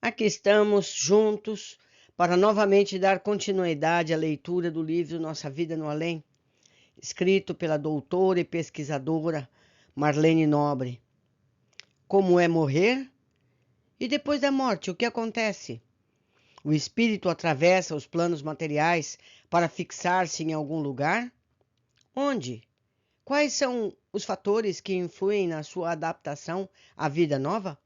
Aqui estamos juntos para novamente dar continuidade à leitura do livro Nossa Vida no Além, escrito pela doutora e pesquisadora Marlene Nobre. Como é morrer? E depois da morte, o que acontece? O espírito atravessa os planos materiais para fixar-se em algum lugar? Onde? Quais são os fatores que influem na sua adaptação à vida nova?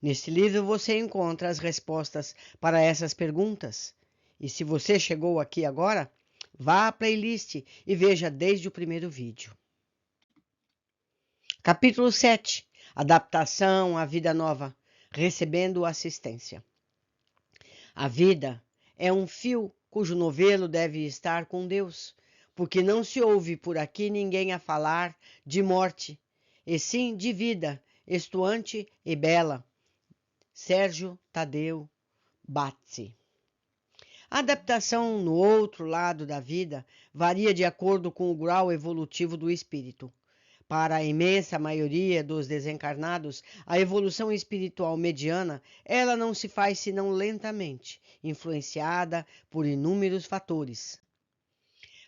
Neste livro você encontra as respostas para essas perguntas. E se você chegou aqui agora, vá à playlist e veja desde o primeiro vídeo. Capítulo 7. Adaptação à vida nova, recebendo assistência. A vida é um fio cujo novelo deve estar com Deus, porque não se ouve por aqui ninguém a falar de morte, e sim de vida, estuante e bela. Sérgio Tadeu Bazzi. A adaptação no outro lado da vida varia de acordo com o grau evolutivo do espírito. Para a imensa maioria dos desencarnados, a evolução espiritual mediana, ela não se faz senão lentamente, influenciada por inúmeros fatores.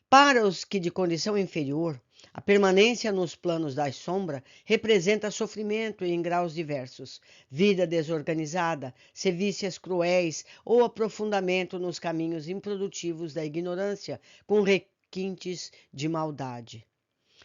Para os que de condição inferior, a permanência nos planos da sombra representa sofrimento em graus diversos, vida desorganizada, sevícias cruéis ou aprofundamento nos caminhos improdutivos da ignorância, com requintes de maldade.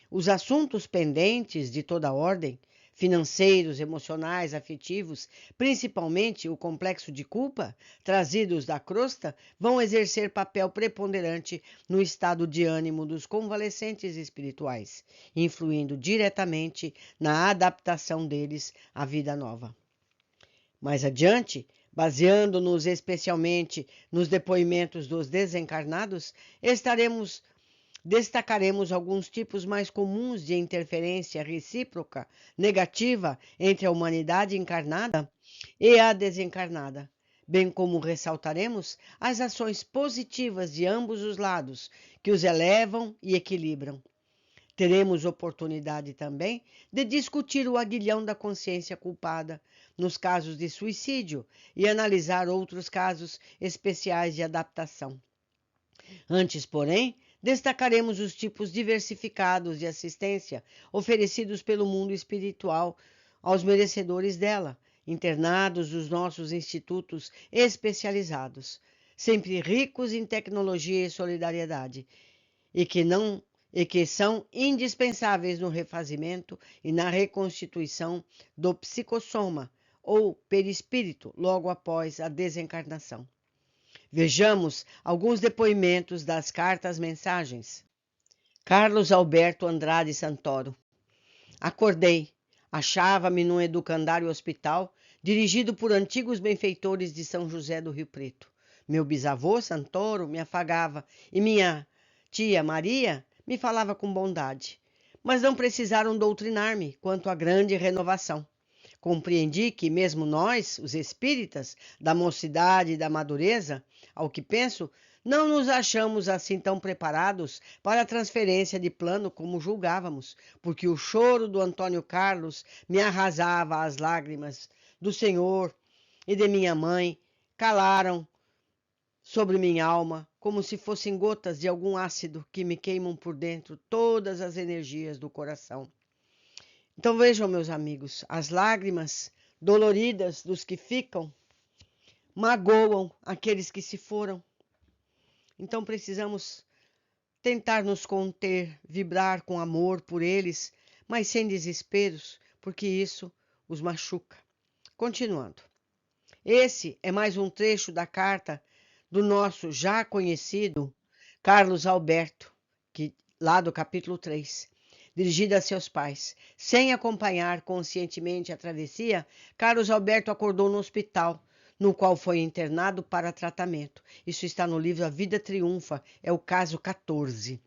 Os assuntos pendentes de toda ordem, financeiros, emocionais, afetivos, principalmente o complexo de culpa, trazidos da crosta, vão exercer papel preponderante no estado de ânimo dos convalescentes espirituais, influindo diretamente na adaptação deles à vida nova. Mais adiante, baseando-nos especialmente nos depoimentos dos desencarnados, destacaremos alguns tipos mais comuns de interferência recíproca negativa entre a humanidade encarnada e a desencarnada, bem como ressaltaremos as ações positivas de ambos os lados, que os elevam e equilibram. Teremos oportunidade também de discutir o aguilhão da consciência culpada nos casos de suicídio e analisar outros casos especiais de adaptação. Antes, porém, destacaremos os tipos diversificados de assistência oferecidos pelo mundo espiritual aos merecedores dela, internados nos nossos institutos especializados, sempre ricos em tecnologia e solidariedade, e que são indispensáveis no refazimento e na reconstituição do psicossoma ou perispírito logo após a desencarnação. Vejamos alguns depoimentos das cartas-mensagens. Carlos Alberto Andrade Santoro. Acordei. Achava-me num educandário hospital dirigido por antigos benfeitores de São José do Rio Preto. Meu bisavô Santoro me afagava e minha tia Maria me falava com bondade. Mas não precisaram doutrinar-me quanto à grande renovação. Compreendi que mesmo nós, os espíritas, da mocidade e da madureza, ao que penso, não nos achamos assim tão preparados para a transferência de plano como julgávamos, porque o choro do Antônio Carlos me arrasava as lágrimas do Senhor e de minha mãe, calaram sobre minha alma, como se fossem gotas de algum ácido que me queimam por dentro todas as energias do coração. Então vejam, meus amigos, as lágrimas doloridas dos que ficam magoam aqueles que se foram. Então precisamos tentar nos conter, vibrar com amor por eles, mas sem desesperos, porque isso os machuca. Continuando. Esse é mais um trecho da carta do nosso já conhecido Carlos Alberto, lá do capítulo 3. Dirigida a seus pais. Sem acompanhar conscientemente a travessia, Carlos Alberto acordou no hospital, no qual foi internado para tratamento. Isso está no livro A Vida Triunfa, é o caso 14.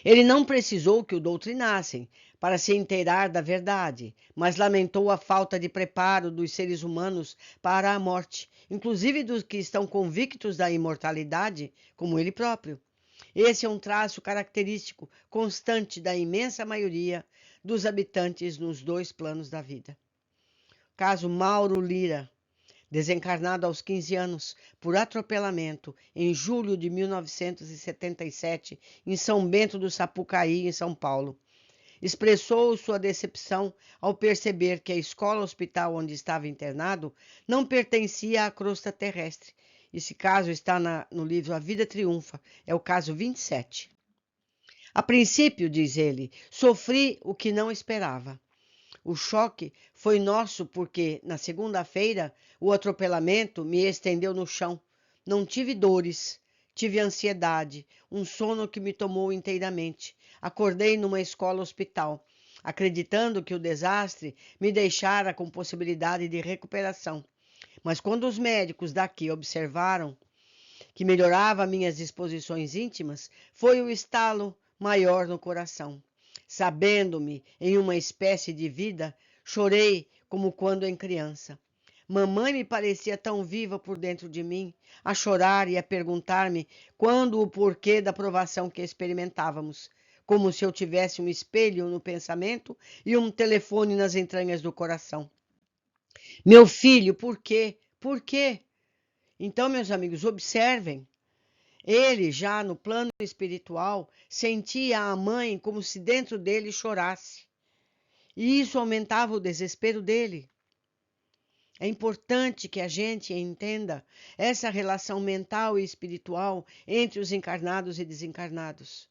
Ele não precisou que o doutrinassem para se inteirar da verdade, mas lamentou a falta de preparo dos seres humanos para a morte, inclusive dos que estão convictos da imortalidade, como ele próprio. Esse é um traço característico constante da imensa maioria dos habitantes nos dois planos da vida. Caso Mauro Lira. Desencarnado aos 15 anos por atropelamento em julho de 1977 em São Bento do Sapucaí, em São Paulo. Expressou sua decepção ao perceber que a escola-hospital onde estava internado não pertencia à crosta terrestre. Esse caso está no livro A Vida Triunfa, é o caso 27. A princípio, diz ele, sofri o que não esperava. O choque foi nosso porque, na segunda-feira, o atropelamento me estendeu no chão. Não tive dores, tive ansiedade, um sono que me tomou inteiramente. Acordei numa escola-hospital, acreditando que o desastre me deixara com possibilidade de recuperação. Mas quando os médicos daqui observaram que melhorava minhas disposições íntimas, foi o estalo maior no coração. Sabendo-me em uma espécie de vida, chorei como quando em criança. Mamãe me parecia tão viva por dentro de mim, a chorar e a perguntar-me quando o porquê da provação que experimentávamos, como se eu tivesse um espelho no pensamento e um telefone nas entranhas do coração. Meu filho, por quê? Por quê? Então, meus amigos, observem. Ele, já no plano espiritual, sentia a mãe como se dentro dele chorasse. E isso aumentava o desespero dele. É importante que a gente entenda essa relação mental e espiritual entre os encarnados e desencarnados.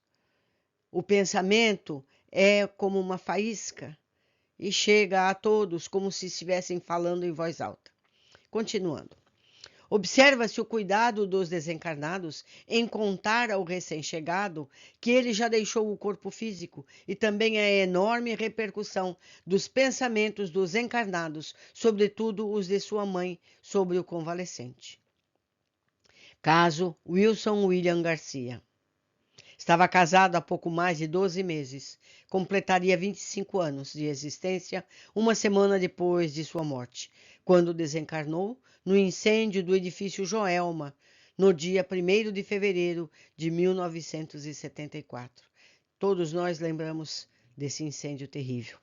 O pensamento é como uma faísca e chega a todos como se estivessem falando em voz alta. Continuando. Observa-se o cuidado dos desencarnados em contar ao recém-chegado que ele já deixou o corpo físico e também a enorme repercussão dos pensamentos dos encarnados, sobretudo os de sua mãe, sobre o convalescente. Caso Wilson William Garcia. Estava casado há pouco mais de 12 meses. Completaria 25 anos de existência uma semana depois de sua morte, quando desencarnou no incêndio do edifício Joelma, no dia 1º de fevereiro de 1974. Todos nós lembramos desse incêndio terrível.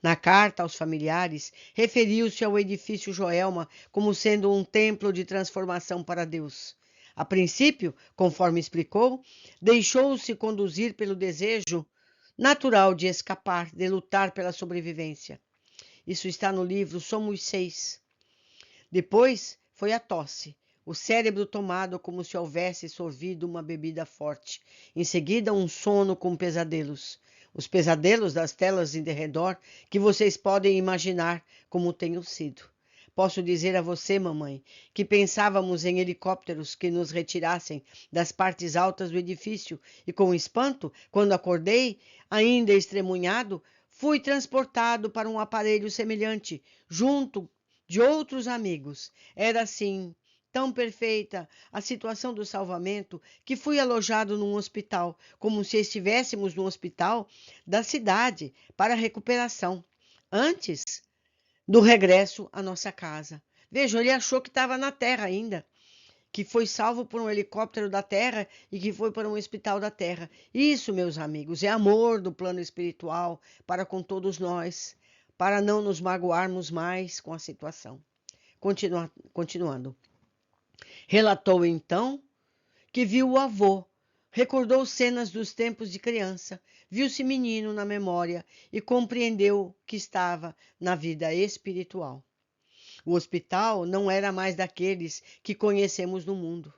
Na carta aos familiares, referiu-se ao edifício Joelma como sendo um templo de transformação para Deus. A princípio, conforme explicou, deixou-se conduzir pelo desejo natural de escapar, de lutar pela sobrevivência. Isso está no livro Somos Seis. Depois foi a tosse, o cérebro tomado como se houvesse sorvido uma bebida forte. Em seguida, um sono com pesadelos. Os pesadelos das telas em derredor que vocês podem imaginar como tenham sido. Posso dizer a você, mamãe, que pensávamos em helicópteros que nos retirassem das partes altas do edifício e, com espanto, quando acordei, ainda estremunhado, fui transportado para um aparelho semelhante, junto de outros amigos. Era assim, tão perfeita a situação do salvamento, que fui alojado num hospital, como se estivéssemos num hospital da cidade, para recuperação. Antes do regresso à nossa casa. Vejam, ele achou que estava na Terra ainda, que foi salvo por um helicóptero da Terra e que foi para um hospital da Terra. Isso, meus amigos, é amor do plano espiritual para com todos nós, para não nos magoarmos mais com a situação. Continuando. Relatou então que viu o avô, recordou cenas dos tempos de criança, viu-se menino na memória e compreendeu que estava na vida espiritual. O hospital não era mais daqueles que conhecemos no mundo.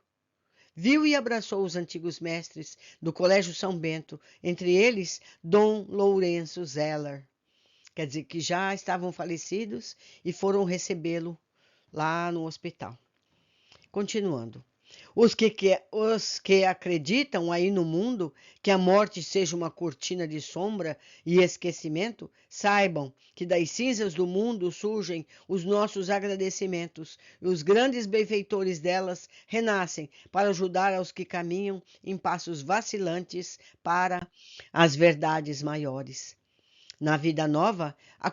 Viu e abraçou os antigos mestres do Colégio São Bento, entre eles Dom Lourenço Zeller, quer dizer, que já estavam falecidos e foram recebê-lo lá no hospital. Continuando. Os que acreditam aí no mundo que a morte seja uma cortina de sombra e esquecimento, saibam que das cinzas do mundo surgem os nossos agradecimentos e os grandes benfeitores delas renascem para ajudar aos que caminham em passos vacilantes para as verdades maiores. Na vida nova, a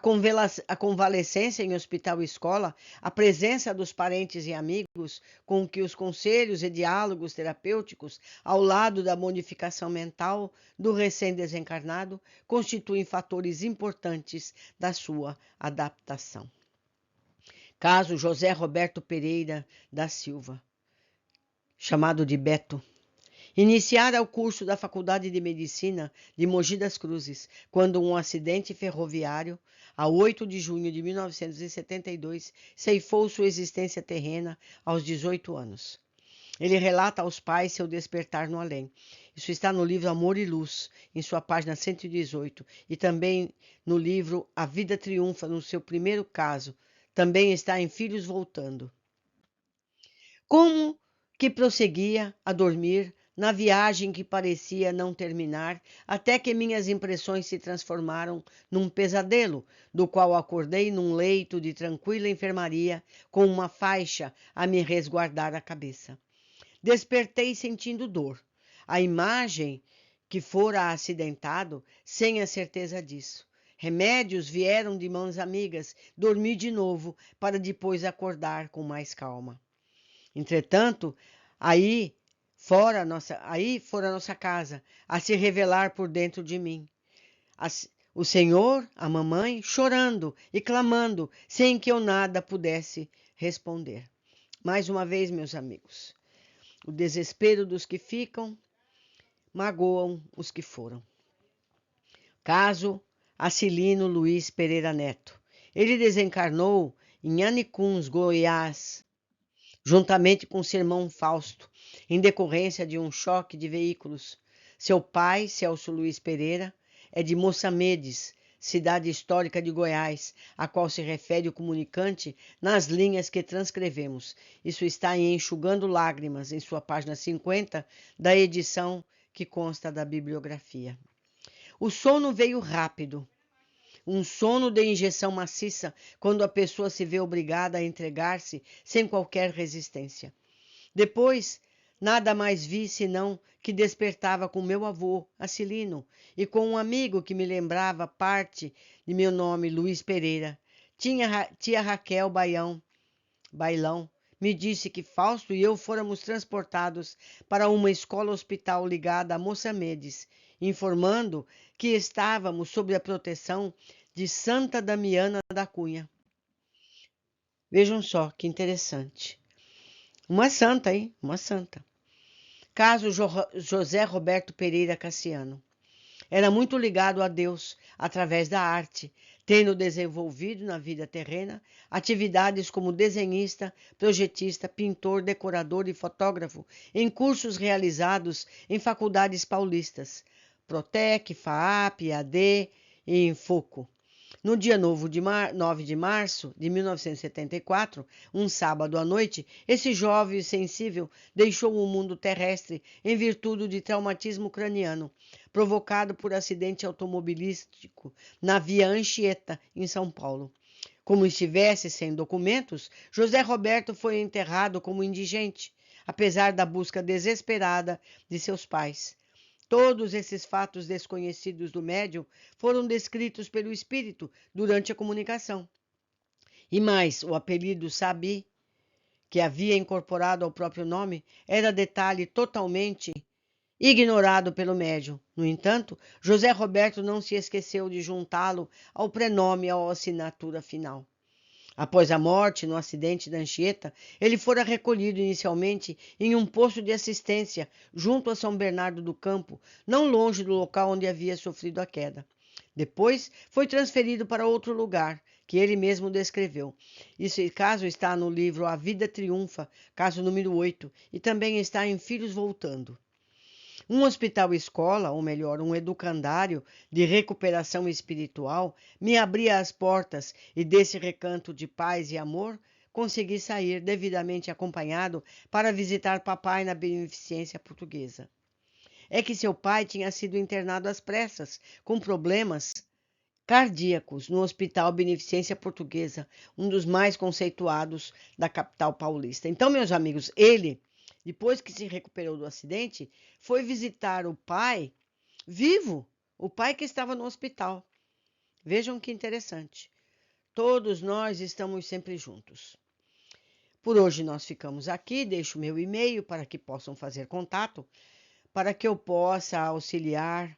convalescência em hospital e escola, a presença dos parentes e amigos com que os conselhos e diálogos terapêuticos, ao lado da modificação mental do recém-desencarnado, constituem fatores importantes da sua adaptação. Caso José Roberto Pereira da Silva, chamado de Beto. Iniciara o curso da Faculdade de Medicina de Mogi das Cruzes, quando um acidente ferroviário, a 8 de junho de 1972, ceifou sua existência terrena aos 18 anos. Ele relata aos pais seu despertar no além. Isso está no livro Amor e Luz, em sua página 118, e também no livro A Vida Triunfa, no seu primeiro caso. Também está em Filhos Voltando. Como que prosseguia a dormir na viagem que parecia não terminar, até que minhas impressões se transformaram num pesadelo, do qual acordei num leito de tranquila enfermaria, com uma faixa a me resguardar a cabeça. Despertei sentindo dor. A imagem que fora acidentado, sem a certeza disso. Remédios vieram de mãos amigas, dormi de novo, para depois acordar com mais calma. Entretanto, aí fora a nossa casa, a se revelar por dentro de mim. O Senhor, a mamãe, chorando e clamando, sem que eu nada pudesse responder. Mais uma vez, meus amigos, o desespero dos que ficam magoam os que foram. Caso Acilino Luiz Pereira Neto. Ele desencarnou em Anicuns, Goiás, juntamente com seu irmão Fausto, em decorrência de um choque de veículos. Seu pai, Celso Luiz Pereira, é de Moçamedes, cidade histórica de Goiás, a qual se refere o comunicante nas linhas que transcrevemos. Isso está em Enxugando Lágrimas, em sua página 50, da edição que consta da bibliografia. O sono veio rápido. Um sono de injeção maciça, quando a pessoa se vê obrigada a entregar-se sem qualquer resistência. Depois, nada mais vi senão que despertava com meu avô, Acilino, e com um amigo que me lembrava parte de meu nome, Luiz Pereira. Tia Raquel Bailão me disse que Fausto e eu fôramos transportados para uma escola-hospital ligada a Moçamedes, informando que estávamos sob a proteção de Santa Damiana da Cunha. Vejam só que interessante. Uma santa, hein? Uma santa. Caso José Roberto Pereira Cassiano. Era muito ligado a Deus através da arte, tendo desenvolvido na vida terrena atividades como desenhista, projetista, pintor, decorador e fotógrafo em cursos realizados em faculdades paulistas, Protec, FAAP, AD e Infoco. No dia 9 de março de 1974, um sábado à noite, esse jovem sensível deixou o mundo terrestre em virtude de traumatismo craniano, provocado por acidente automobilístico na via Anchieta, em São Paulo. Como estivesse sem documentos, José Roberto foi enterrado como indigente, apesar da busca desesperada de seus pais. Todos esses fatos desconhecidos do médium foram descritos pelo espírito durante a comunicação. E mais, o apelido Sabi, que havia incorporado ao próprio nome, era detalhe totalmente ignorado pelo médium. No entanto, José Roberto não se esqueceu de juntá-lo ao prenome ou assinatura final. Após a morte no acidente da Anchieta, ele fora recolhido inicialmente em um posto de assistência junto a São Bernardo do Campo, não longe do local onde havia sofrido a queda. Depois foi transferido para outro lugar, que ele mesmo descreveu. Esse caso está no livro A Vida Triunfa, caso número 8, e também está em Filhos Voltando. Um hospital-escola, ou melhor, um educandário de recuperação espiritual, me abria as portas e desse recanto de paz e amor, consegui sair devidamente acompanhado para visitar papai na Beneficência Portuguesa. É que seu pai tinha sido internado às pressas, com problemas cardíacos, no Hospital Beneficência Portuguesa, um dos mais conceituados da capital paulista. Então, meus amigos, ele, depois que se recuperou do acidente, foi visitar o pai vivo, o pai que estava no hospital. Vejam que interessante. Todos nós estamos sempre juntos. Por hoje nós ficamos aqui, deixo meu e-mail para que possam fazer contato, para que eu possa auxiliar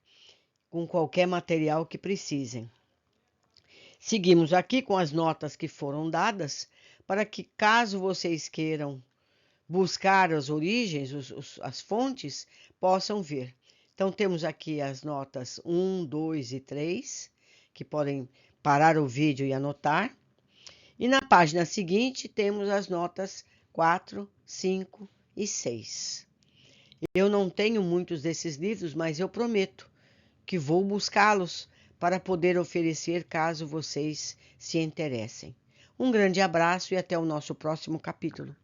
com qualquer material que precisem. Seguimos aqui com as notas que foram dadas para que, caso vocês queiram buscar as origens, as fontes, possam ver. Então, temos aqui as notas 1, 2 e 3, que podem parar o vídeo e anotar. E na página seguinte, temos as notas 4, 5 e 6. Eu não tenho muitos desses livros, mas eu prometo que vou buscá-los para poder oferecer caso vocês se interessem. Um grande abraço e até o nosso próximo capítulo.